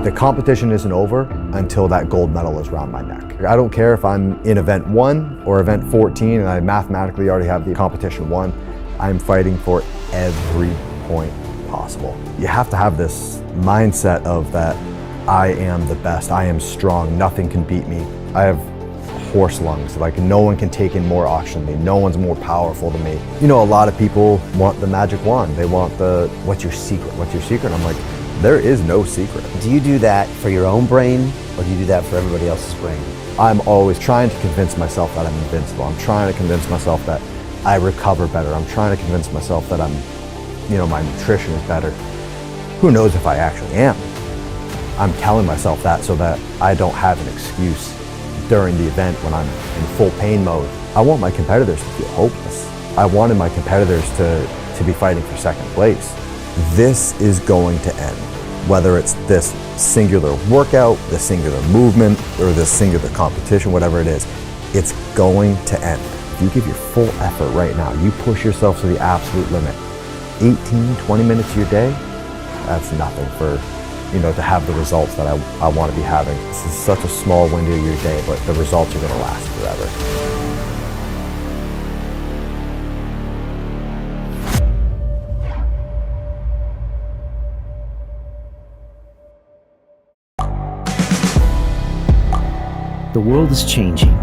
The competition isn't over until that gold medal is around my neck. I don't care if I'm in event 1 or event 14 and I mathematically already have the competition won. I'm fighting for every point possible. You have to have this mindset of that I am the best, I am strong, nothing can beat me. I have horse lungs, like no one can take in more oxygen than me, no one's more powerful than me. You know, a lot of people want the magic wand, they want the, what's your secret, what's your secret? I'm like, there is no secret. Do you do that for your own brain, or do you do that for everybody else's brain? I'm always trying to convince myself that I'm invincible. I'm trying to convince myself that I recover better. I'm trying to convince myself that my nutrition is better. Who knows if I actually am? I'm telling myself that so that I don't have an excuse during the event when I'm in full pain mode. I want my competitors to feel hopeless. I wanted my competitors to be fighting for second place. This is going to end. Whether it's this singular workout, this singular movement, or this singular competition, whatever it is, it's going to end. If you give your full effort right now, you push yourself to the absolute limit, 18, 20 minutes of your day, that's nothing for, to have the results that I want to be having. This is such a small window of your day, but the results are going to last forever. The world is changing.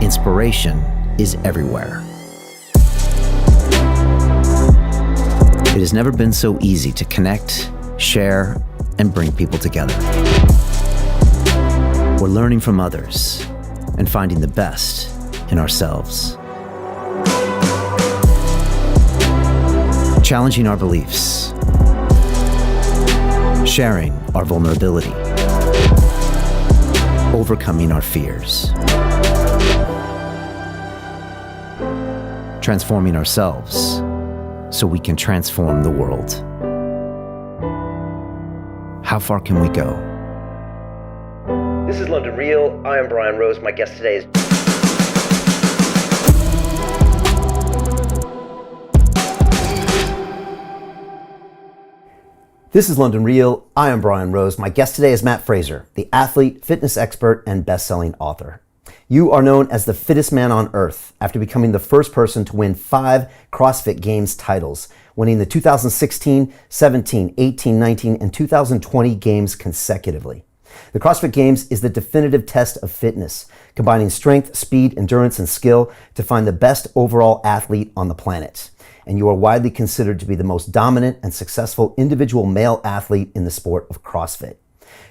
Inspiration is everywhere. It has never been so easy to connect, share, and bring people together. We're learning from others and finding the best in ourselves. Challenging our beliefs. Sharing our vulnerability. Overcoming our fears. Transforming ourselves so we can transform the world. How far can we go? This is London Real. I am Brian Rose. My guest today is... This is London Real. I am Brian Rose. My guest today is Matt Fraser, the athlete, fitness expert, and best-selling author. You are known as the fittest man on earth after becoming the first person to win 5 CrossFit Games titles, winning the 2016, 17, 18, 19, and 2020 games consecutively. The CrossFit Games is the definitive test of fitness, combining strength, speed, endurance, and skill to find the best overall athlete on the planet. And you are widely considered to be the most dominant and successful individual male athlete in the sport of CrossFit.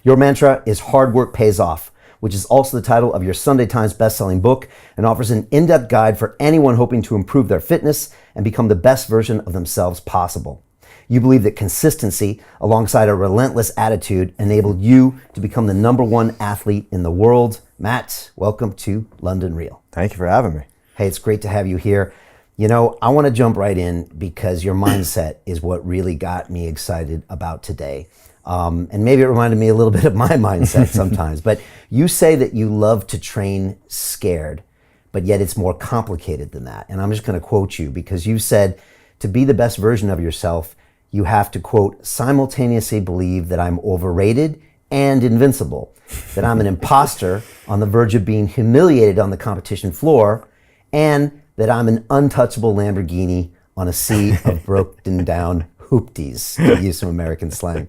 Your mantra is hard work pays off, which is also the title of your Sunday Times best-selling book and offers an in-depth guide for anyone hoping to improve their fitness and become the best version of themselves possible. You believe that consistency, alongside a relentless attitude, enabled you to become the #1 athlete in the world. Matt, welcome to London Real. Thank you for having me. Hey, it's great to have you here. I want to jump right in because your mindset is what really got me excited about today. And maybe it reminded me a little bit of my mindset sometimes. But you say that you love to train scared, but yet it's more complicated than that. And I'm just going to quote you because you said to be the best version of yourself, you have to, quote, simultaneously believe that I'm overrated and invincible, that I'm an imposter on the verge of being humiliated on the competition floor, and that I'm an untouchable Lamborghini on a sea of broken down hoopties, to use some American slang.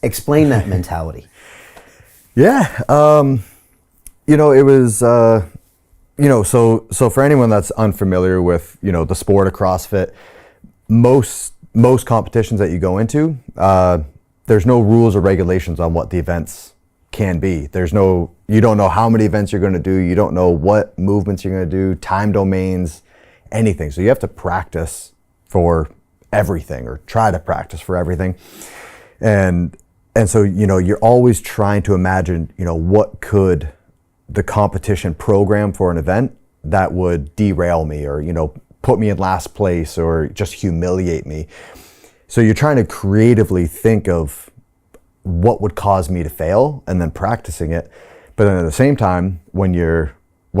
Explain that mentality. Yeah, it was, so for anyone that's unfamiliar with, the sport of CrossFit, most competitions that you go into, there's no rules or regulations on what the events can be. You don't know how many events you're going to do. You don't know what movements you're going to do, time domains, anything. So you have to practice for everything or try to practice for everything. And so, you're always trying to imagine, what could the competition program for an event that would derail me or, put me in last place or just humiliate me. So you're trying to creatively think of what would cause me to fail and then practicing it. But then at the same time, when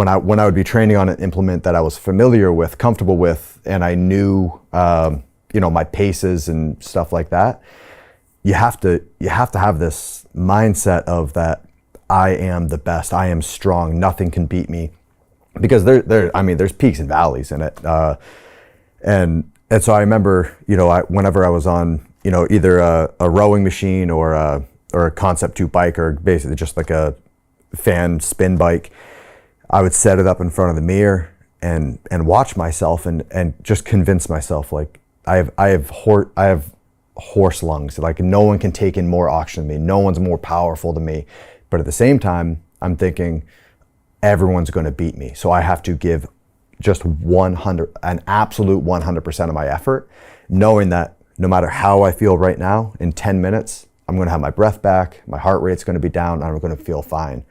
I would be training on an implement that I was familiar with, comfortable with, and I knew, my paces and stuff like that, you have to have this mindset of that I am the best, I am strong, nothing can beat me, because there's peaks and valleys in it, and so I remember, whenever I was on, either a rowing machine or a Concept 2 bike, or basically just like a fan spin bike, I would set it up in front of the mirror and watch myself and just convince myself, like, I have horse lungs, like no one can take in more oxygen than me, no one's more powerful than me. But at the same time, I'm thinking everyone's going to beat me, so I have to give just an absolute 100% of my effort, knowing that no matter how I feel right now, in 10 minutes I'm going to have my breath back, my heart rate's going to be down, and I'm going to feel fine.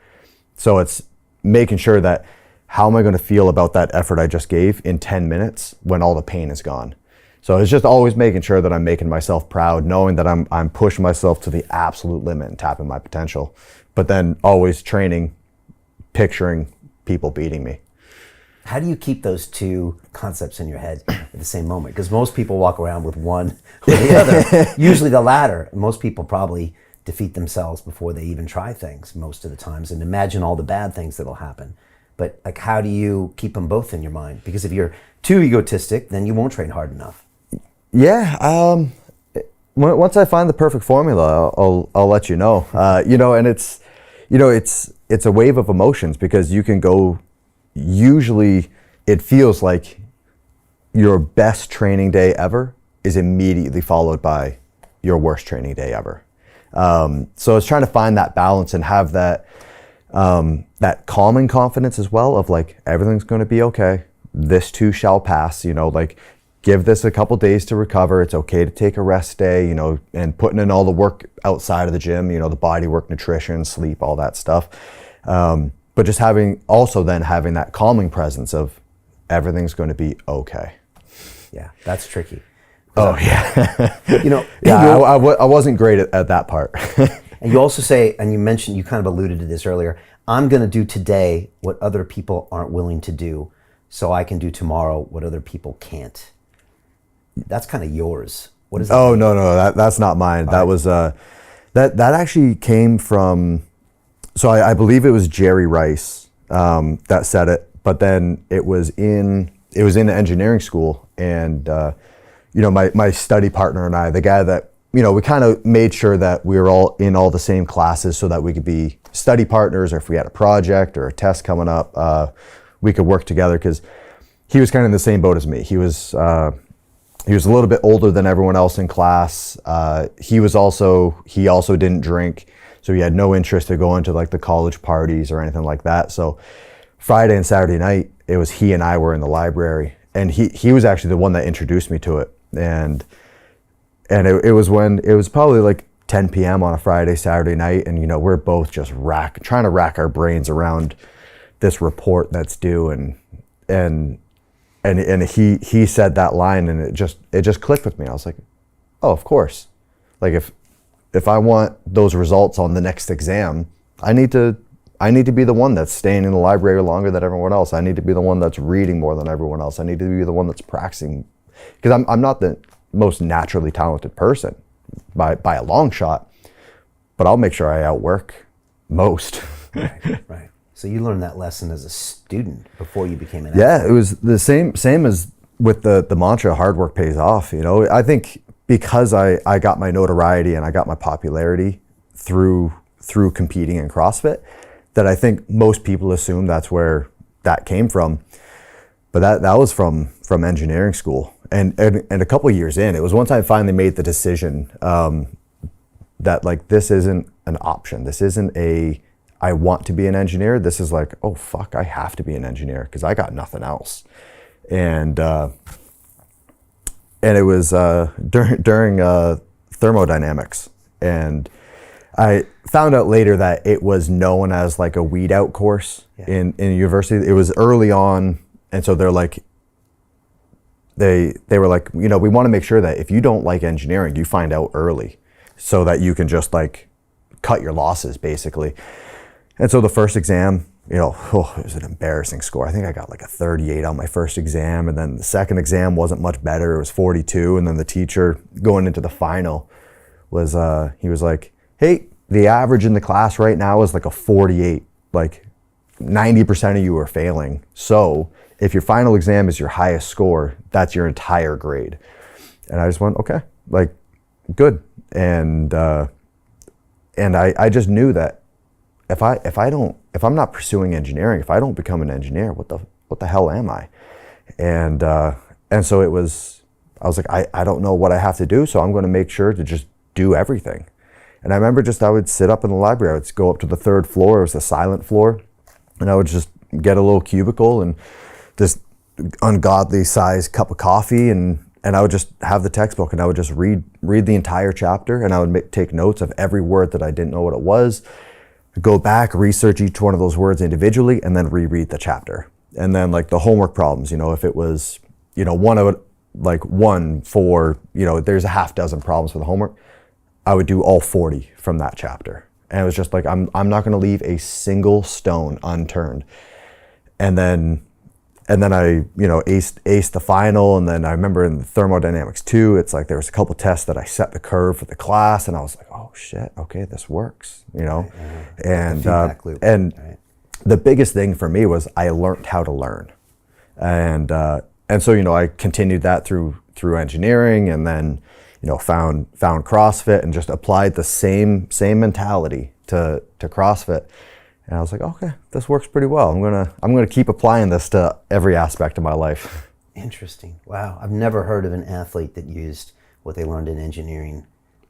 So it's making sure that, how am I going to feel about that effort I just gave in 10 minutes when all the pain is gone? So it's just always making sure that I'm making myself proud, knowing that I'm pushing myself to the absolute limit and tapping my potential, but then always training, picturing people beating me. How do you keep those two concepts in your head at the same moment? Because most people walk around with one or the other, usually the latter. Most people probably defeat themselves before they even try things most of the times, and imagine all the bad things that'll happen. But like, how do you keep them both in your mind? Because if you're too egotistic, then you won't train hard enough. Yeah, once I find the perfect formula, I'll let you know. And it's a wave of emotions, because you can go. Usually, it feels like your best training day ever is immediately followed by your worst training day ever. So it's trying to find that balance and have that calming confidence as well, of like, everything's going to be okay. This too shall pass. Like, give this a couple days to recover. It's okay to take a rest day, and putting in all the work outside of the gym, the body work, nutrition, sleep, all that stuff. But just having that calming presence of everything's going to be okay. Yeah, that's tricky. Oh yeah. I wasn't great at that part. And you also say, and you kind of alluded to this earlier, I'm going to do today what other people aren't willing to do, so I can do tomorrow what other people can't. That's kind of yours. What is that? Oh, no, that's not mine. That was, that actually came from, so I believe it was Jerry Rice that said it, but then it was in engineering school, and my study partner and I, the guy that, we kind of made sure that we were all in all the same classes so that we could be study partners, or if we had a project or a test coming up, we could work together, because he was kind of in the same boat as me. He was a little bit older than everyone else in class. He also didn't drink, so he had no interest to go into like the college parties or anything like that. So Friday and Saturday night, it was he and I were in the library, and he was actually the one that introduced me to it. And it was probably like 10 p.m. on a Friday, Saturday night, and we're both just trying to rack our brains around this report that's due, and he said that line, and it just clicked with me. I was like, oh, of course. Like, if I want those results on the next exam, I need to be the one that's staying in the library longer than everyone else. I need to be the one that's reading more than everyone else. I need to be the one that's practicing, because I'm not the most naturally talented person by a long shot, but I'll make sure I outwork most. Right. So you learned that lesson as a student before you became an athlete. Yeah, it was the same as with the mantra, hard work pays off. I think because I got my notoriety and I got my popularity through competing in CrossFit, that I think most people assume that's where that came from. But that was from engineering school. And a couple of years in, it was once I finally made the decision that, like, this isn't an option. This isn't I want to be an engineer. This is like, oh fuck, I have to be an engineer because I got nothing else. And it was during thermodynamics, and I found out later that it was known as like a weed out course in university. It was early on, and so they're like, they were like, we want to make sure that if you don't like engineering, you find out early, so that you can just like cut your losses basically. And so the first exam, it was an embarrassing score. I think I got like a 38 on my first exam, and then the second exam wasn't much better. It was 42, and then the teacher going into the final was he was like, hey, the average in the class right now is like a 48. Like 90% of you are failing. So if your final exam is your highest score, that's your entire grade. And I just went, okay, like, good. And I just knew that if I'm not pursuing engineering, if I don't become an engineer, what the hell am I? And so I was like, I don't know what I have to do, so I'm going to make sure to just do everything. And I remember I would sit up in the library, I would go up to the third floor, it was the silent floor, and I would just get a little cubicle and this ungodly sized cup of coffee, and I would just have the textbook and I would just read the entire chapter, and I would take notes of every word that I didn't know what it was, go back, research each one of those words individually, and then reread the chapter. And then like the homework problems, if it was, one for, there's a half dozen problems for the homework, I would do all 40 from that chapter. And it was just like, I'm not going to leave a single stone unturned. And then I, aced the final. And then I remember in the thermodynamics too, it's like there was a couple tests that I set the curve for the class, and I was like, oh shit, okay, this works, Right. And feedback loop. Right. The biggest thing for me was I learned how to learn. And so, I continued that through engineering, and then, found CrossFit and just applied the same mentality to CrossFit. And I was like, okay, this works pretty well. I'm gonna keep applying this to every aspect of my life. Interesting. Wow. I've never heard of an athlete that used what they learned in engineering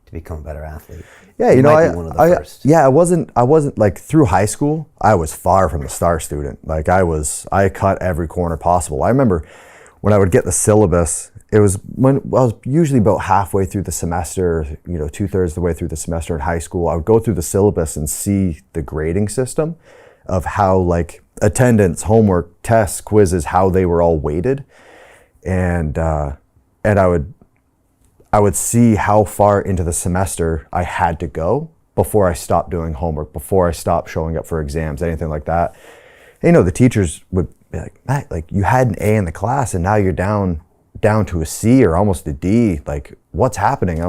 to become a better athlete. Yeah, you might be one of the first. Yeah, I wasn't like through high school, I was far from the star student. Like I cut every corner possible. I remember when I would get the syllabus, it was when I was usually about halfway through the semester, 2/3 of the way through the semester in high school, I would go through the syllabus and see the grading system of how like attendance, homework, tests, quizzes, how they were all weighted. And I would see how far into the semester I had to go before I stopped doing homework, before I stopped showing up for exams, anything like that. And, the teachers would be like, Matt, like you had an A in the class and now you're down to a C or almost a D. Like, what's happening?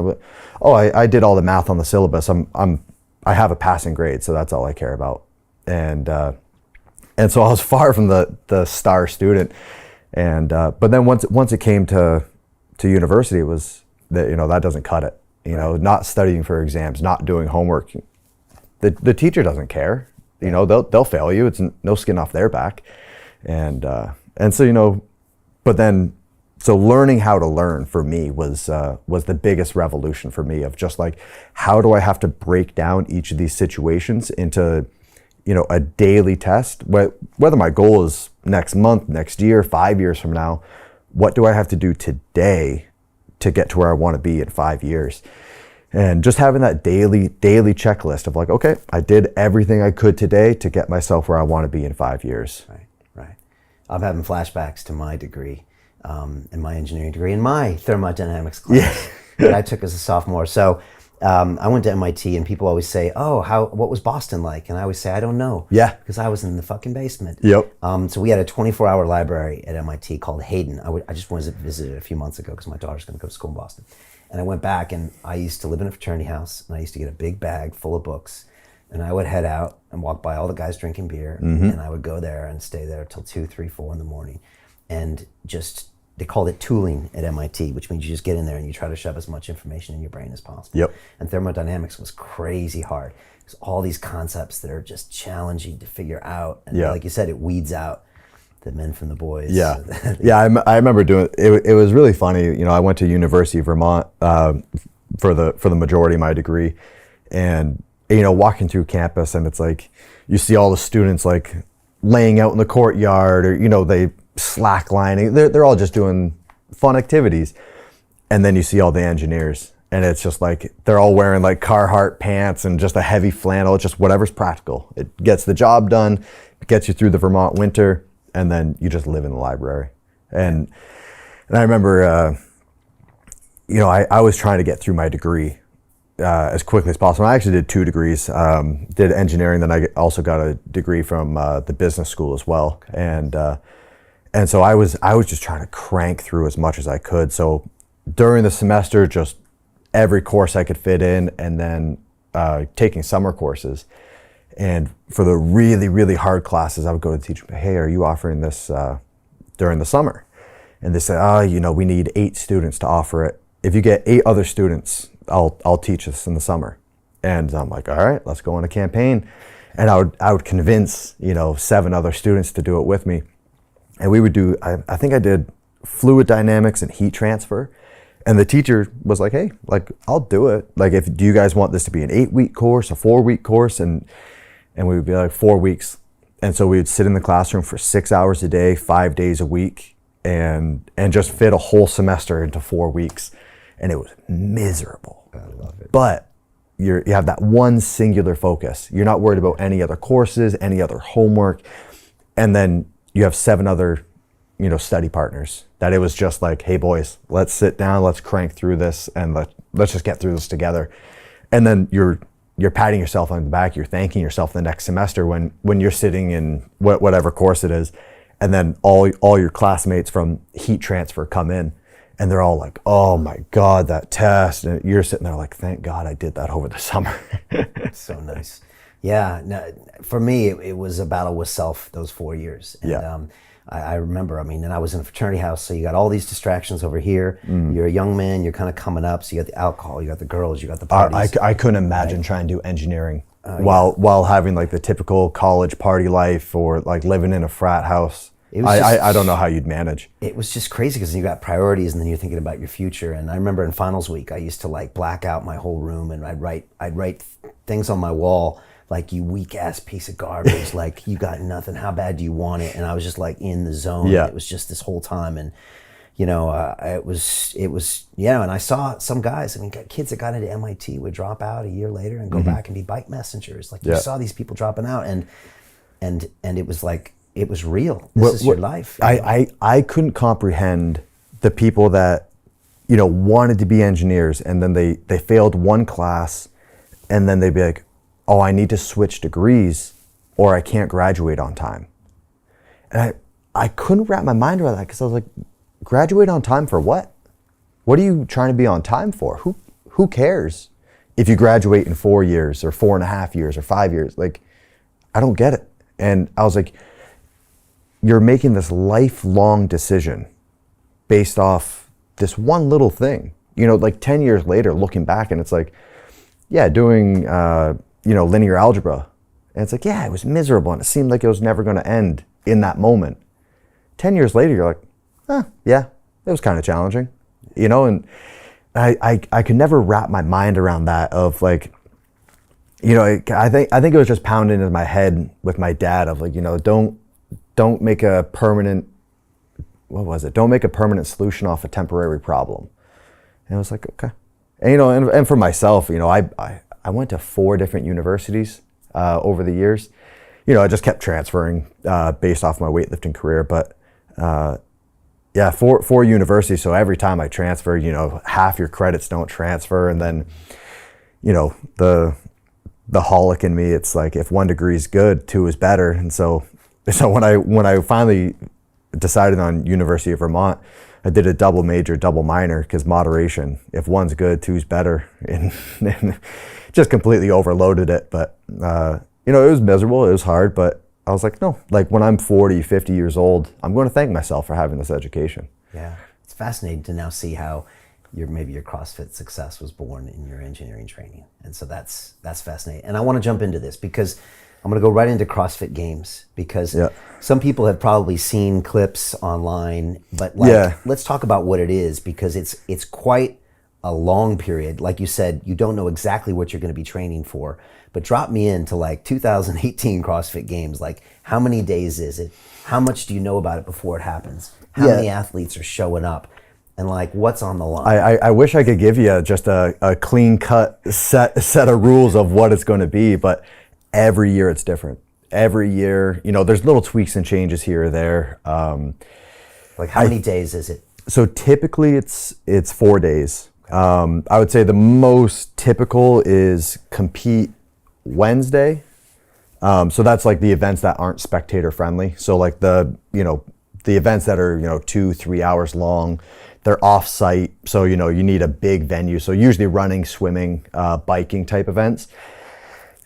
I did all the math on the syllabus. I have a passing grade, so that's all I care about. And so I was far from the star student. And but then once it came to university, it was that that doesn't cut it. Not studying for exams, not doing homework. The teacher doesn't care. They'll fail you. It's no skin off their back. And so but then. So learning how to learn for me was the biggest revolution for me, of just like, how do I have to break down each of these situations into, a daily test? Whether my goal is next month, next year, 5 years from now, what do I have to do today to get to where I want to be in 5 years? And just having that daily checklist of like, okay, I did everything I could today to get myself where I want to be in 5 years. Right. I'm having flashbacks to my degree. In my engineering degree, in my thermodynamics class that I took as a sophomore. So I went to MIT, and people always say, what was Boston like? And I always say, I don't know. Yeah. Because I was in the fucking basement. Yep. So we had a 24-hour library at MIT called Hayden. I just wanted to visit it a few months ago because my daughter's going to go to school in Boston. And I went back, and I used to live in a fraternity house, and I used to get a big bag full of books. And I would head out and walk by all the guys drinking beer, and I would go there and stay there till 2, 3, 4 in the morning. And they called it tooling at MIT, which means you just get in there and you try to shove as much information in your brain as possible. Yep. And thermodynamics was crazy hard. There's all these concepts that are just challenging to figure out. And like you said, it weeds out the men from the boys. Yeah. Yeah, I remember doing it. It was really funny. I went to University of Vermont for the majority of my degree. And, walking through campus, and it's like, you see all the students like laying out in the courtyard, or, they slacklining. They're all just doing fun activities. And then you see all the engineers, and it's just like they're all wearing like Carhartt pants and just a heavy flannel. It's just whatever's practical. It gets the job done, gets you through the Vermont winter, and then you just live in the library. And I remember I was trying to get through my degree as quickly as possible. I actually did 2 degrees. Did engineering, then I also got a degree from the business school as well. Okay. And so I was just trying to crank through as much as I could. So during the semester, just every course I could fit in, and then taking summer courses. And for the really, really hard classes, I would go to the teacher, hey, are you offering this during the summer? And they said, we need 8 students to offer it. If you get 8 other students, I'll teach this in the summer. And I'm like, all right, let's go on a campaign. And I would convince, 7 other students to do it with me. And we would do, I think I did fluid dynamics and heat transfer. And the teacher was like, hey, like, I'll do it. Like, do you guys want this to be an 8-week course, a 4-week course? And we would be like 4 weeks. And so we would sit in the classroom for 6 hours a day, 5 days a week, and just fit a whole semester into 4 weeks. And it was miserable. I love it. But you have that one singular focus. You're not worried about any other courses, any other homework. And then you have 7 other, study partners that it was just like, hey boys, let's sit down, let's crank through this, and let's just get through this together. And then you're patting yourself on the back, you're thanking yourself the next semester when you're sitting in whatever course it is, and then all your classmates from heat transfer come in, and they're all like, oh my God, that test. And you're sitting there like, thank God I did that over the summer. So nice. Yeah, no, for me, it was a battle with self those 4 years. And, Yeah. I remember, and I was in a fraternity house, so you got all these distractions over here. You're a young man, you're kind of coming up, so you got the alcohol, you got the girls, you got the parties. I couldn't imagine trying to do engineering while having like the typical college party life, or like living in a frat house. I don't know how you'd manage. It was just crazy because you got priorities, and then you're thinking about your future. And I remember in finals week, I used to like black out my whole room, and I'd write things on my wall like, you weak ass piece of garbage, like, you got nothing, how bad do you want it? And I was just like in the zone. Yeah. It was just this whole time. And it was and I saw some guys, kids that got into MIT would drop out a year later and go back and be bike messengers. Like, you saw these people dropping out, and it was like, it was real. This is your life. I couldn't comprehend the people that, wanted to be engineers, and then they failed one class, and then they'd be like, oh, I need to switch degrees or I can't graduate on time. And I couldn't wrap my mind around that, because I was like, graduate on time for what? What are you trying to be on time for? Who cares if you graduate in 4 years or 4.5 years or 5 years? Like, I don't get it. And I was like, you're making this lifelong decision based off this one little thing. Like 10 years later, looking back, and it's like, yeah, doing linear algebra, and it's like, yeah, it was miserable, and it seemed like it was never going to end in that moment. 10 years later, you're like, yeah, it was kind of challenging, and I could never wrap my mind around that, of like, I think it was just pounded into my head with my dad of like, don't make a permanent, don't make a permanent solution off a temporary problem. And I was like, okay. And, and for myself, I went to 4 different universities over the years. I just kept transferring based off my weightlifting career. But 4 universities. So every time I transfer, half your credits don't transfer. And then, the holic in me, it's like, if 1 degree is good, 2 is better. And so when I finally decided on University of Vermont, I did a double major, double minor, because moderation. If 1's good, 2's better, and just completely overloaded it. But it was miserable. It was hard, but I was like, no. Like, when I'm 40, 50 years old, I'm going to thank myself for having this education. Yeah, it's fascinating to now see how maybe your CrossFit success was born in your engineering training, and so that's fascinating. And I want to jump into this because I'm going to go right into CrossFit Games, because some people have probably seen clips online, but let's talk about what it is, because it's quite a long period. Like you said, you don't know exactly what you're going to be training for, but drop me into like 2018 CrossFit Games. Like, how many days is it? How much do you know about it before it happens? How many athletes are showing up? And like, what's on the line? I wish I could give you just a clean cut set of rules of what it's going to be, but every year it's different. Every year, there's little tweaks and changes here or there. Like, how many days is it? So typically it's 4 days. I would say the most typical is compete Wednesday. So that's like the events that aren't spectator friendly. So like the events that are, 2-3 hours long, they're off-site, so you need a big venue. So usually running, swimming, biking type events.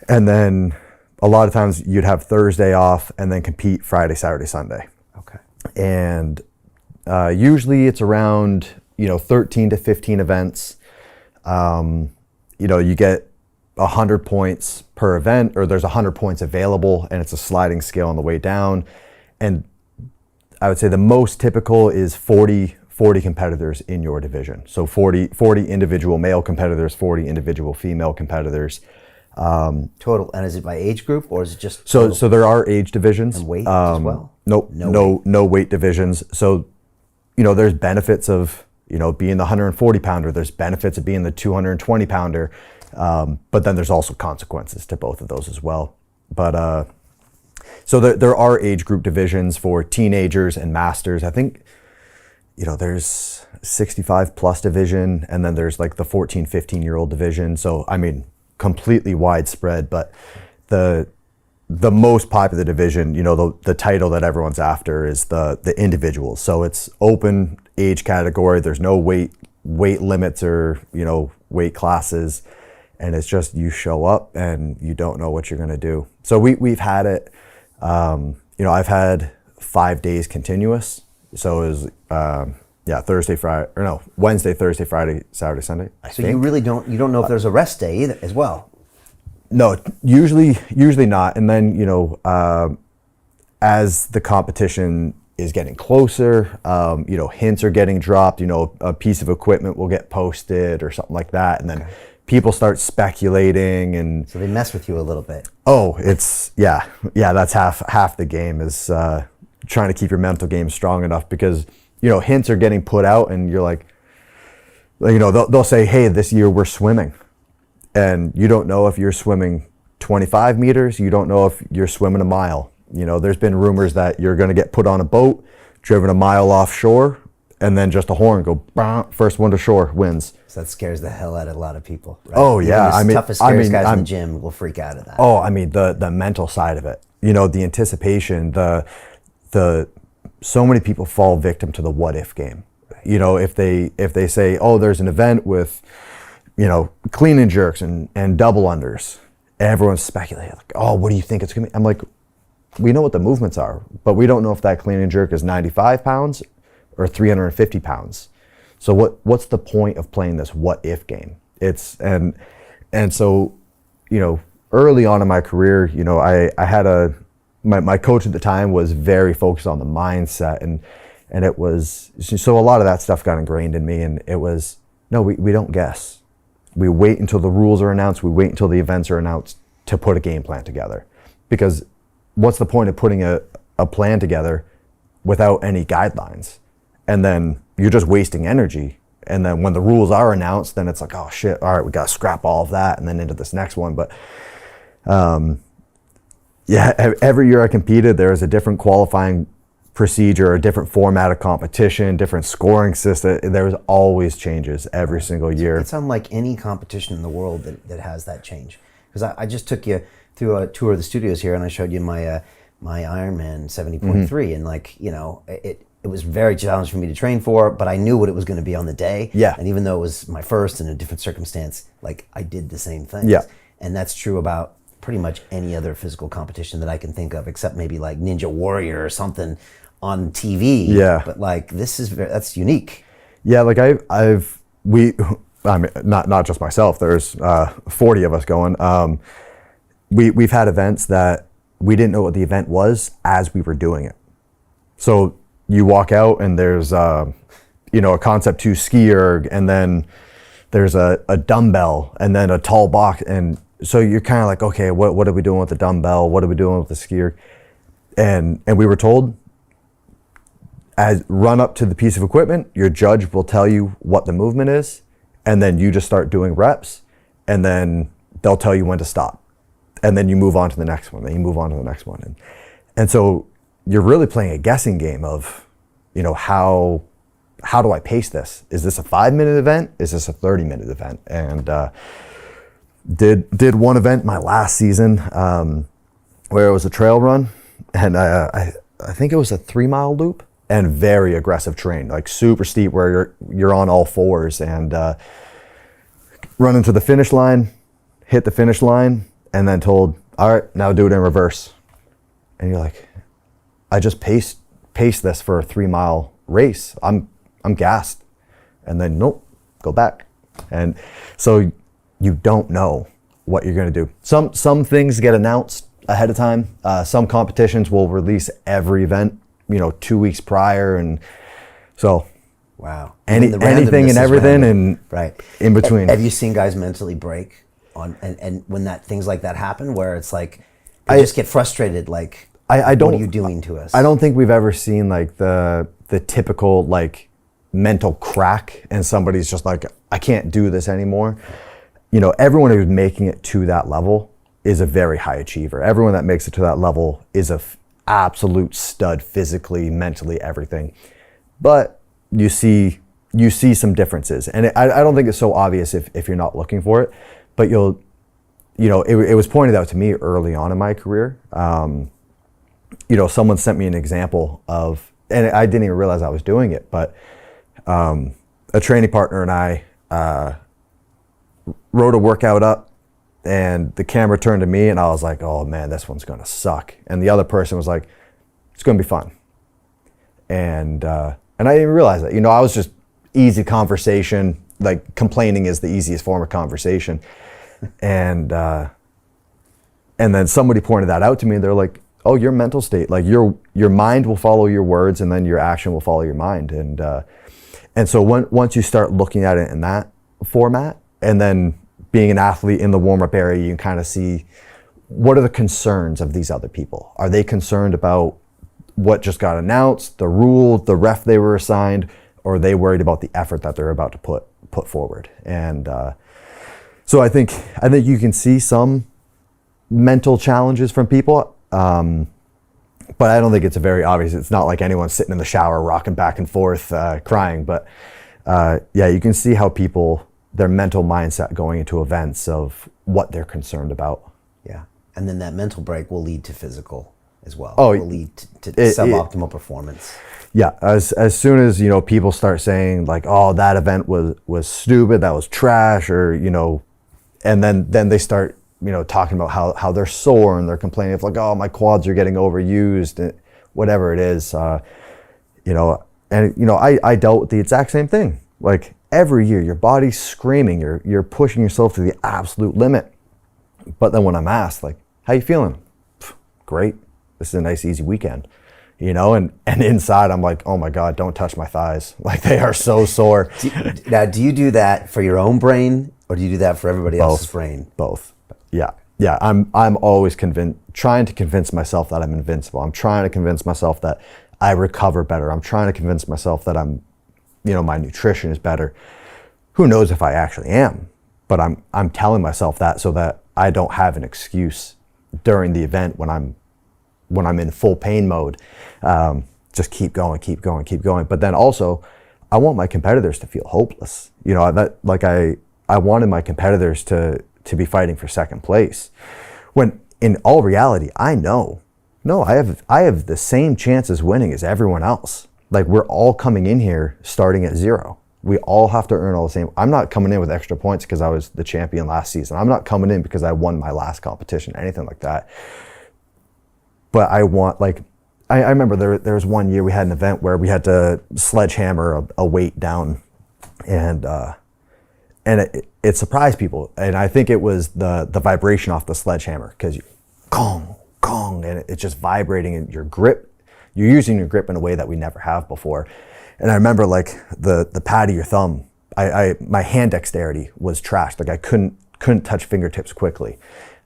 And then a lot of times you'd have Thursday off and then compete Friday, Saturday, Sunday. Okay. And usually it's around 13 to 15 events. You get 100 points per event, or there's 100 points available, and it's a sliding scale on the way down. And I would say the most typical is 40 competitors in your division. So 40 individual male competitors, 40 individual female competitors. Total. And is it by age group, or is it just so there are age divisions and weight as well? Nope, no weight divisions. So there's benefits of being the 140 pounder. There's benefits of being the 220 pounder. But then there's also consequences to both of those as well. But so there are age group divisions for teenagers and masters. I think there's 65 plus division, and then there's like the 14, 15-year-old division. So I mean, completely widespread. But the most popular division, the title that everyone's after is the individuals. So it's open age category. There's no weight limits or weight classes. And it's just you show up and you don't know what you're going to do. So we've had it, I've had 5 days continuous. So it was, Wednesday, Thursday, Friday, Saturday, Sunday. So you really don't know if there's a rest day either, as well? No, usually not. And then, as the competition is getting closer, hints are getting dropped, a piece of equipment will get posted or something like that. And then people start speculating, and so they mess with you a little bit. Oh, it's that's half the game is trying to keep your mental game strong enough, because hints are getting put out, and you're like they'll say, hey, this year we're swimming, and you don't know if you're swimming 25 meters, you don't know if you're swimming a mile. There's been rumors that you're going to get put on a boat, driven a mile offshore, and then just a horn go, bah, first one to shore wins. So that scares the hell out of a lot of people, right? Oh, yeah. Even the toughest, scariest guys in the gym will freak out of that. Oh, I mean, the mental side of it, the anticipation, the so many people fall victim to the what if game. If they say, oh, there's an event with, clean and jerks and double unders, everyone's speculating, like, oh, what do you think it's going to be? I'm like, we know what the movements are, but we don't know if that clean and jerk is 95 pounds or 350 pounds. So what's the point of playing this what if game? And so, early on in my career, I had my coach at the time was very focused on the mindset, and it was, so a lot of that stuff got ingrained in me, and it was, no, we don't guess. We wait until the rules are announced, we wait until the events are announced to put a game plan together. Because what's the point of putting a plan together without any guidelines? And then you're just wasting energy. And then when the rules are announced, then it's like, oh shit, all right, we got to scrap all of that and then into this next one. But every year I competed, there was a different qualifying procedure, a different format of competition, different scoring system. There was always changes every single year. It's unlike any competition in the world that has that change. Because I just took you through a tour of the studios here, and I showed you my Ironman 70.3, and it was very challenging for me to train for, but I knew what it was going to be on the day. Yeah. And even though it was my first in a different circumstance, I did the same thing. Yeah. And that's true about pretty much any other physical competition that I can think of, except maybe like Ninja Warrior or something on TV. Yeah. But that's unique. Yeah, I mean, not just myself, there's 40 of us going. We've had events that we didn't know what the event was as we were doing it. So you walk out and there's a Concept 2 ski erg, and then there's a dumbbell, and then a tall box, and so you're kind of like, okay, what are we doing with the dumbbell? What are we doing with the ski erg? And we were told, as run up to the piece of equipment, your judge will tell you what the movement is, and then you just start doing reps, and then they'll tell you when to stop. And then you move on to the next one, then you move on to the next one. And so you're really playing a guessing game of, how do I pace this? Is this a 5-minute event? Is this a 30-minute event? And did one event my last season where it was a trail run, and I think it was a 3-mile loop, and very aggressive terrain, like super steep where you're on all fours, and running to the finish line, hit the finish line, and then told, all right, now do it in reverse. And you're like, I just paced this for a 3-mile race. I'm gassed. And then nope, go back. And so you don't know what you're going to do. Some things get announced ahead of time. Some competitions will release every event, 2 weeks prior, and so wow, anything and everything and right in between. Have you seen guys mentally break on and when things like that happen, where it's like they just get frustrated, like I don't, what are you doing to us? I don't think we've ever seen like the typical like mental crack and somebody's just like, I can't do this anymore. Everyone who's making it to that level is a very high achiever. Everyone that makes it to that level is a absolute stud physically, mentally, everything. But you see some differences, and I don't think it's so obvious if you're not looking for it. But it was pointed out to me early on in my career. Someone sent me an example of, and I didn't even realize I was doing it, but a training partner and I wrote a workout up, and the camera turned to me, and I was like, oh man, this one's gonna suck. And the other person was like, it's gonna be fun. And I didn't even realize that. I was just easy conversation, like complaining is the easiest form of conversation. And then somebody pointed that out to me, and they're like, oh, your mental state, like your mind will follow your words, and then your action will follow your mind. And so once you start looking at it in that format, and then being an athlete in the warm-up area, you can kind of see what are the concerns of these other people. Are they concerned about what just got announced, the rule, the ref they were assigned, or are they worried about the effort that they're about to put forward? And so I think you can see some mental challenges from people, but I don't think it's a very obvious. It's not like anyone's sitting in the shower rocking back and forth crying, but you can see how people, their mental mindset going into events of what they're concerned about. Yeah, and then that mental break will lead to physical as well. Oh, it will lead to suboptimal performance. Yeah, as soon as people start saying like, oh, that event was stupid, that was trash, or and then they start talking about how they're sore, and they're complaining of like, oh, my quads are getting overused, whatever it is. I dealt with the exact same thing. Like every year, your body's screaming, you're pushing yourself to the absolute limit. But then when I'm asked, like, how you feeling? Great. This is a nice, easy weekend. And inside I'm like, oh my God, don't touch my thighs. Like they are so sore. Now, do you do that for your own brain, or do you do that for everybody else's brain? Both. Yeah. I'm always trying to convince myself that I'm invincible. I'm trying to convince myself that I recover better. I'm trying to convince myself that my nutrition is better. Who knows if I actually am? But I'm telling myself that so that I don't have an excuse during the event when I'm in full pain mode. Just keep going. But then also, I want my competitors to feel hopeless. I wanted my competitors to be fighting for second place, when in all reality, I have the same chances winning as everyone else. Like we're all coming in here starting at 0. We all have to earn all the same. I'm not coming in with extra points because I was the champion last season. I'm not coming in because I won my last competition, anything like that. But I want, like, I remember there was one year we had an event where we had to sledgehammer a weight down, and it surprised people. And I think it was the vibration off the sledgehammer, because you gong, gong, and it's just vibrating in your grip. You're using your grip in a way that we never have before. And I remember like the pad of your thumb, my hand dexterity was trashed. Like I couldn't touch fingertips quickly.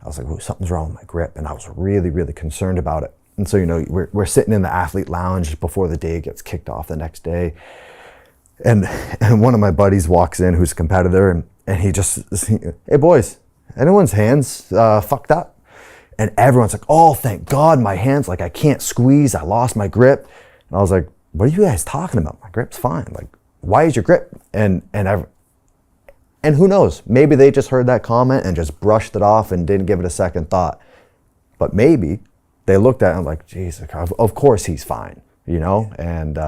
I was like, oh, something's wrong with my grip. And I was really, really concerned about it. And so, we're sitting in the athlete lounge before the day gets kicked off the next day. And one of my buddies walks in, who's a competitor, and he just, hey boys, anyone's hands fucked up? And everyone's like, oh, thank God, my hands, like I can't squeeze, I lost my grip. And I was like, what are you guys talking about? My grip's fine. Like, why is your grip? And who knows, maybe they just heard that comment and just brushed it off and didn't give it a second thought. But maybe they looked at him like, Jesus, of course he's fine. you know? And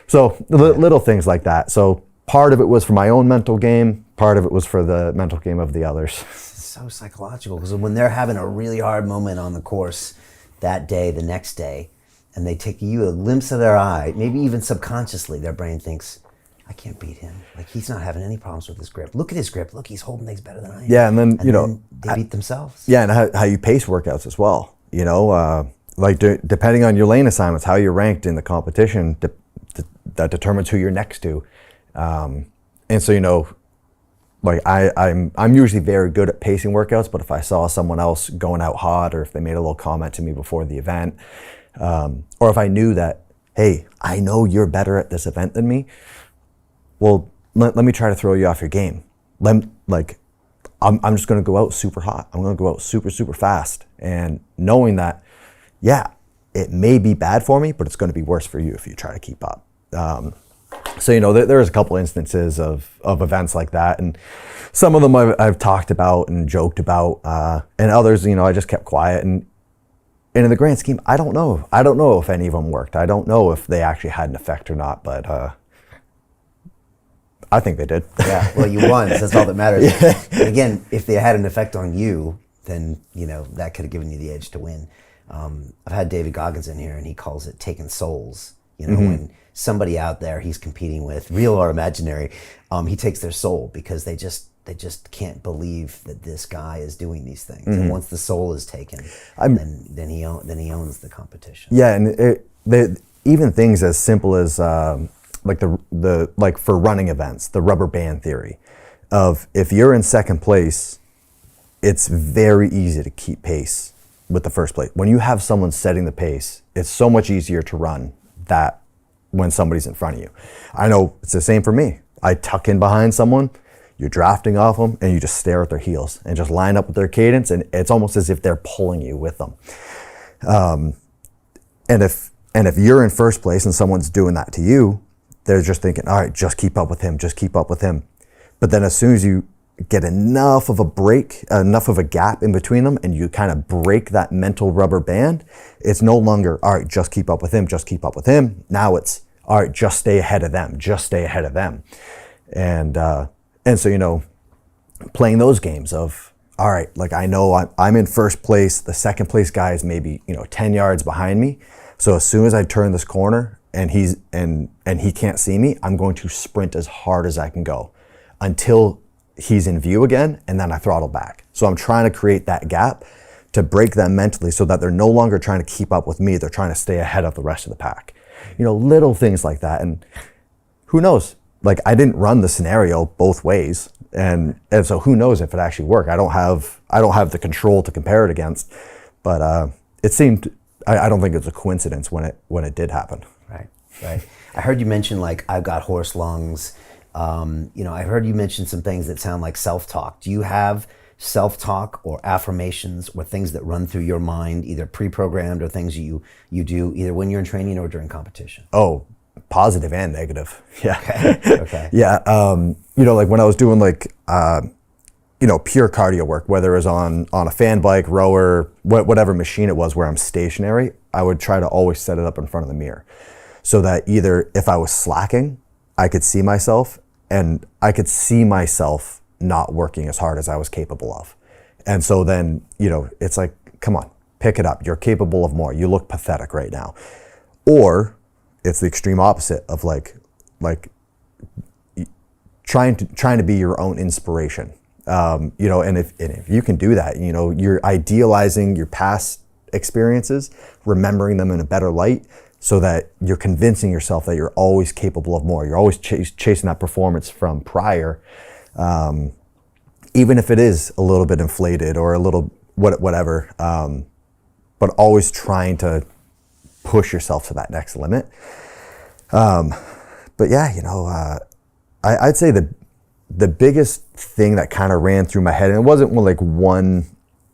so little things like that. So part of it was for my own mental game, part of it was for the mental game of the others. It's so psychological, because when they're having a really hard moment on the course that day, the next day, and they take you a glimpse of their eye, maybe even subconsciously, their brain thinks, I can't beat him. Like, he's not having any problems with his grip. Look at his grip. Look, he's holding things better than I am. Yeah, and then, they beat themselves. Yeah, and how you pace workouts as well. You know, depending on your lane assignments, how you're ranked in the competition, that determines who you're next to. And so, like I'm usually very good at pacing workouts, but if I saw someone else going out hot, or if they made a little comment to me before the event, or if I knew that, hey, I know you're better at this event than me, well, let me try to throw you off your game. I'm just going to go out super hot. I'm going to go out super, super fast. And knowing that, yeah, it may be bad for me, but it's going to be worse for you if you try to keep up. So, there's a couple instances of events like that. And some of them I've talked about and joked about, and others, I just kept quiet. And in the grand scheme, I don't know. I don't know if any of them worked. I don't know if they actually had an effect or not, but I think they did. Yeah, well, you won, so that's all that matters. Yeah. And again, if they had an effect on you, then, that could have given you the edge to win. I've had David Goggins in here, and he calls it taking souls. When somebody out there he's competing with, real or imaginary, he takes their soul, because they just can't believe that this guy is doing these things. And once the soul is taken, then he owns the competition. Yeah, and even things as simple as like for running events, the rubber band theory of, if you're in second place, it's very easy to keep pace with the first place. When you have someone setting the pace, it's so much easier to run that when somebody's in front of you. I know it's the same for me. I tuck in behind someone, you're drafting off them, and you just stare at their heels and just line up with their cadence, and it's almost as if they're pulling you with them. And if you're in first place and someone's doing that to you, they're just thinking, all right, just keep up with him, just keep up with him. But then as soon as you get enough of a break, enough of a gap in between them, and you kind of break that mental rubber band, it's no longer, all right, just keep up with him, just keep up with him. Now it's, all right, just stay ahead of them, just stay ahead of them. And so, playing those games of, all right, like, I know I'm in first place, the second place guy is maybe, 10 yards behind me. So as soon as I turn this corner and he can't see me, I'm going to sprint as hard as I can go until he's in view again, and then I throttle back. So I'm trying to create that gap to break them mentally, so that they're no longer trying to keep up with me, they're trying to stay ahead of the rest of the pack. Little things like that. And who knows? Like, I didn't run the scenario both ways, and so who knows if it actually worked. I don't have the control to compare it against, but it seemed, I don't think it's a coincidence when it did happen. Right. I heard you mention, like, I've got horse lungs. I heard you mention some things that sound like self-talk. Do you have self-talk or affirmations or things that run through your mind, either pre-programmed or things you do either when you're in training or during competition? Oh, positive and negative. Yeah. Okay. Yeah. Like when I was doing pure cardio work, whether it was on a fan bike, rower, whatever machine it was where I'm stationary, I would try to always set it up in front of the mirror, so that either if I was slacking, I could see myself, and I could see myself not working as hard as I was capable of. And so then, it's like, come on, pick it up. You're capable of more. You look pathetic right now. Or it's the extreme opposite of like trying to be your own inspiration. And if you can do that, you're idealizing your past experiences, remembering them in a better light, so that you're convincing yourself that you're always capable of more. You're always chasing that performance from prior, even if it is a little bit inflated or a little whatever, but always trying to push yourself to that next limit. But yeah, I'd say the biggest thing that kind of ran through my head, and it wasn't like one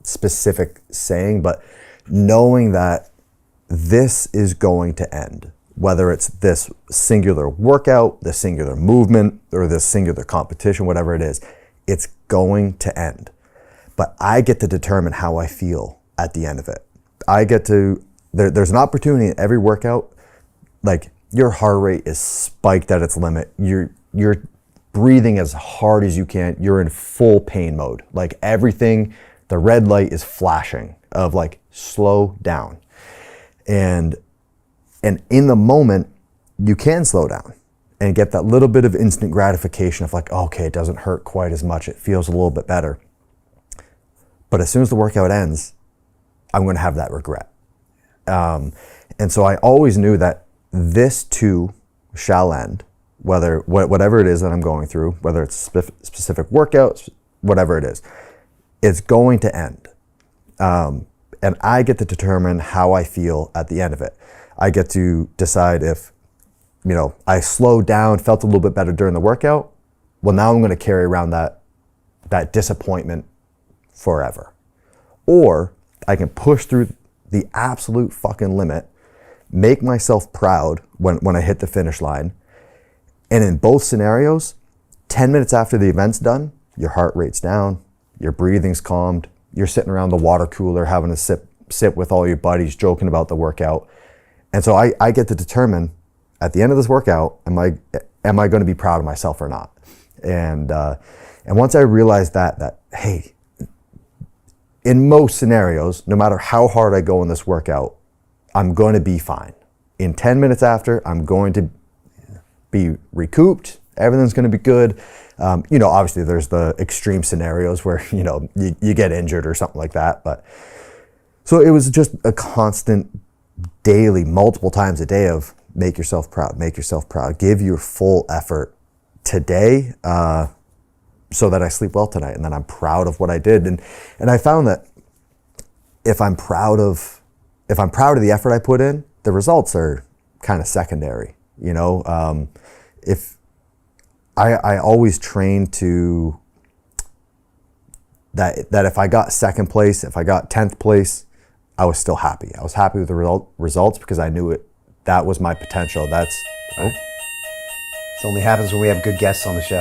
specific saying, but knowing that this is going to end, whether it's this singular workout, this singular movement, or this singular competition, whatever it is, it's going to end. But I get to determine how I feel at the end of it. There's an opportunity in every workout like your heart rate is spiked at its limit. You're breathing as hard as you can. You're in full pain mode. Like everything, the red light is flashing of like slow down. And in the moment, you can slow down and get that little bit of instant gratification of like, okay, it doesn't hurt quite as much. It feels a little bit better. But as soon as the workout ends, I'm going to have that regret. And so I always knew that this too shall end, whatever it is that I'm going through, whether it's specific workouts, whatever it is, it's going to end. And I get to determine how I feel at the end of it. I get to decide if, I slowed down, felt a little bit better during the workout. Well, now I'm going to carry around that disappointment forever. Or I can push through the absolute fucking limit, make myself proud when I hit the finish line. And in both scenarios, 10 minutes after the event's done, your heart rate's down, your breathing's calmed, you're sitting around the water cooler having a sip with all your buddies, joking about the workout. And so I get to determine at the end of this workout, am I going to be proud of myself or not? And once I realized that, hey, in most scenarios, no matter how hard I go in this workout, I'm going to be fine. In 10 minutes after, I'm going to be recouped. Everything's going to be good. Obviously there's the extreme scenarios where, you get injured or something like that. But so it was just a constant daily, multiple times a day of make yourself proud, give your full effort today, so that I sleep well tonight. And then I'm proud of what I did. And I found that if I'm proud of the effort I put in, the results are kind of secondary. If I always train to that if I got second place, if I got 10th place, I was still happy. I was happy with the results because I knew that was my potential. This only happens when we have good guests on the show.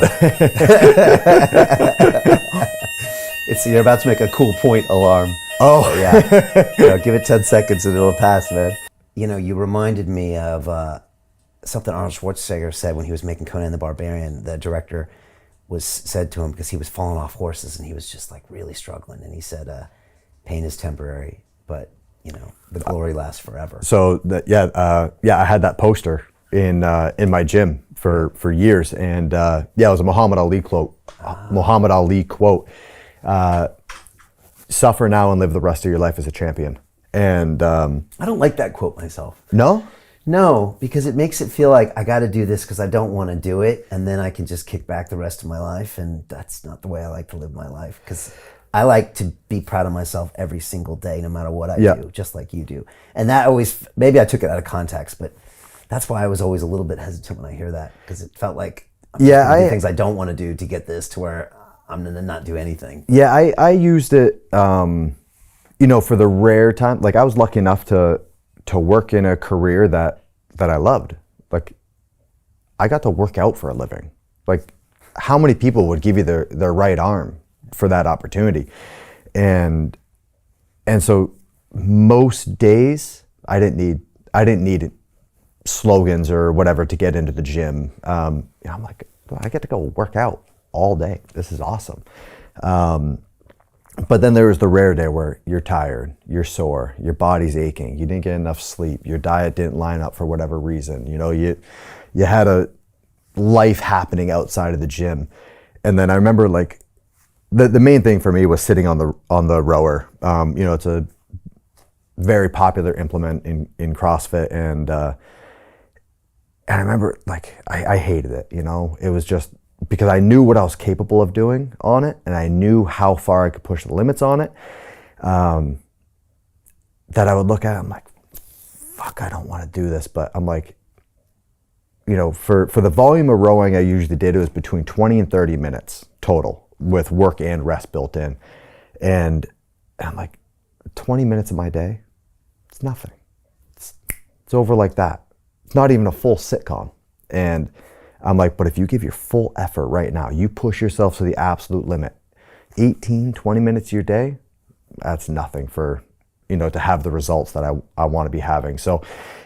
You're about to make a cool point alarm. Oh, yeah. Give it 10 seconds and it'll pass, man. You reminded me of something Arnold Schwarzenegger said when he was making Conan the Barbarian. The director said to him, because he was falling off horses and he was just like really struggling. And he said, pain is temporary, but the glory lasts forever. So I had that poster in my gym for years, and it was a Muhammad Ali quote. Suffer now and live the rest of your life as a champion. And I don't like that quote myself. No, because it makes it feel like I got to do this because I don't want to do it, and then I can just kick back the rest of my life, and that's not the way I like to live my life. Because I like to be proud of myself every single day, no matter what I do, just like you do. And that always, maybe I took it out of context, but that's why I was always a little bit hesitant when I hear that, because it felt like I'm going to do things I don't want to do to get this to where I'm going to not do anything. Yeah, I used it, for the rare time. Like I was lucky enough to work in a career that I loved. Like I got to work out for a living. Like how many people would give you their right arm for that opportunity? And so most days I didn't need slogans or whatever to get into the gym. I'm like, I get to go work out all day. This is awesome. But then there was the rare day where you're tired, you're sore, your body's aching, you didn't get enough sleep, your diet didn't line up for whatever reason. You had a life happening outside of the gym. And then I remember like the main thing for me was sitting on the rower. It's a very popular implement in CrossFit, and I remember like I hated it. It was just because I knew what I was capable of doing on it, and I knew how far I could push the limits on it. That I would look at it, I'm like, fuck, I don't want to do this, but I'm like, for the volume of rowing I usually did, it was between 20 and 30 minutes total with work and rest built in. And I'm like, 20 minutes of my day, it's nothing. It's over like that. It's not even a full sitcom. And I'm like, but if you give your full effort right now, you push yourself to the absolute limit, 18, 20 minutes of your day, that's nothing for to have the results that I want to be having. So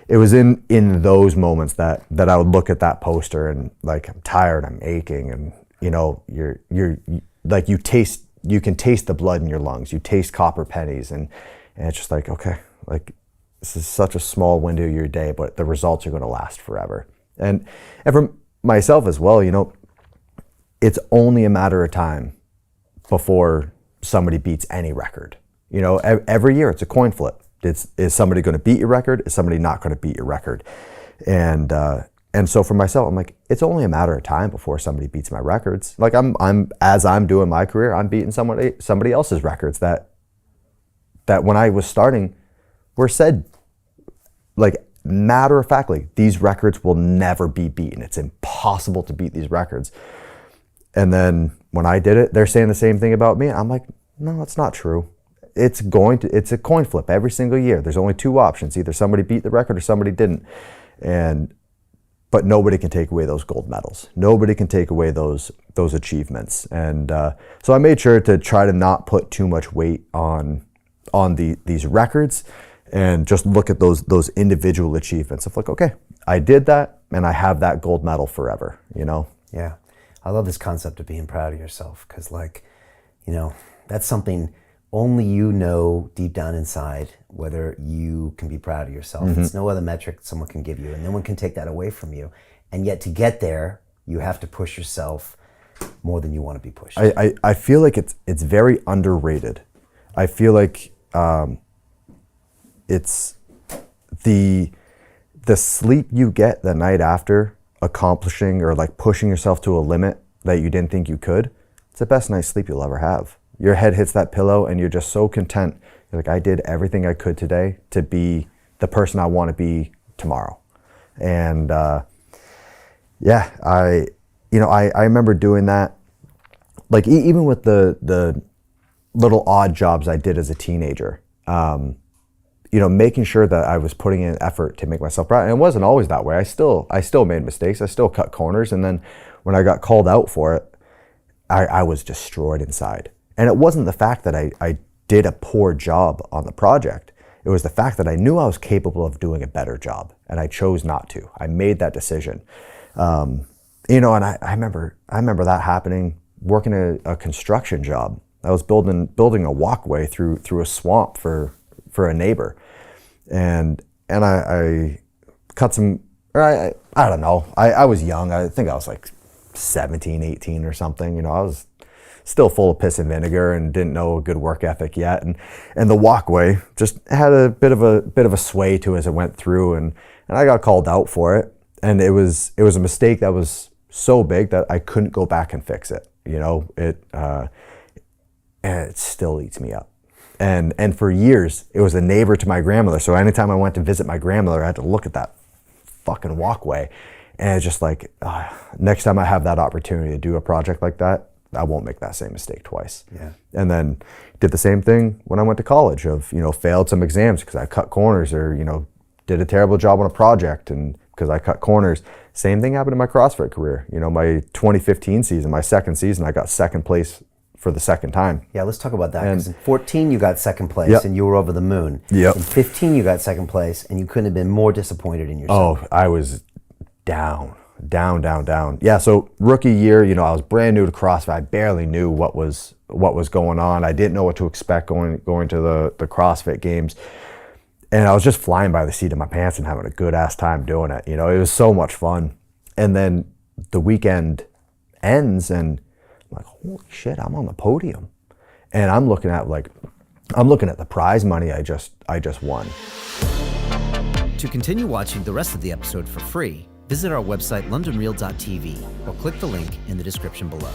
it was in those moments that I would look at that poster and like, I'm tired, I'm aching, and you're like, you can taste the blood in your lungs, you taste copper pennies, and it's just like, okay, like, this is such a small window of your day, but the results are going to last forever. And for myself as well, it's only a matter of time before somebody beats any record. Every year it's a coin flip. Is somebody going to beat your record? Is somebody not going to beat your record? And so for myself, I'm like, it's only a matter of time before somebody beats my records. Like as I'm doing my career, I'm beating somebody else's records that when I was starting were said, like, matter of factly, these records will never be beaten. It's impossible to beat these records. And then when I did it, they're saying the same thing about me. I'm like, no, that's not true. It's a coin flip every single year. There's only two options. Either somebody beat the record or somebody didn't. But nobody can take away those gold medals. Nobody can take away those achievements. And so I made sure to try to not put too much weight on these records, and just look at those individual achievements of like, okay, I did that and I have that gold medal forever, Yeah. I love this concept of being proud of yourself, because that's something only deep down inside, whether you can be proud of yourself. Mm-hmm. It's no other metric someone can give you, and no one can take that away from you. And yet to get there, you have to push yourself more than you want to be pushed. I feel like it's very underrated. I feel like it's the sleep you get the night after accomplishing or like pushing yourself to a limit that you didn't think you could. It's the best night's sleep you'll ever have. Your head hits that pillow and you're just so content. You're like, I did everything I could today to be the person I want to be tomorrow. And I remember doing that. Like even with the little odd jobs I did as a teenager, making sure that I was putting in effort to make myself proud. And it wasn't always that way. I still made mistakes. I still cut corners. And then when I got called out for it, I was destroyed inside. And it wasn't the fact that I did a poor job on the project. It was the fact that I knew I was capable of doing a better job, and I chose not to. I made that decision. And I remember that happening working a construction job. I was building a walkway through a swamp for a neighbor, and I cut some. I don't know. I was young. I think I was like 17, 18 or something. I was still full of piss and vinegar and didn't know a good work ethic yet. And the walkway just had a bit of a sway to it as it went through, and I got called out for it. And it was a mistake that was so big that I couldn't go back and fix it. And it still eats me up. And for years, it was a neighbor to my grandmother. So anytime I went to visit my grandmother, I had to look at that fucking walkway. And it's just like, next time I have that opportunity to do a project like that, I won't make that same mistake twice. Yeah. And then did the same thing when I went to college of, failed some exams because I cut corners, or, did a terrible job on a project and because I cut corners. Same thing happened in my CrossFit career. My 2015 season, my second season, I got second place for the second time. Yeah, let's talk about that. Because in 14 you got second place, yep, and you were over the moon. Yep. In 15 you got second place, and you couldn't have been more disappointed in yourself. Oh, I was down. Yeah, so rookie year, I was brand new to CrossFit. I barely knew what was going on. I didn't know what to expect going to the CrossFit Games. And I was just flying by the seat of my pants and having a good ass time doing it. It was so much fun. And then the weekend ends and I'm like, holy shit, I'm on the podium. And I'm looking at the prize money I just won. To continue watching the rest of the episode for free, visit our website londonreal.tv or click the link in the description below.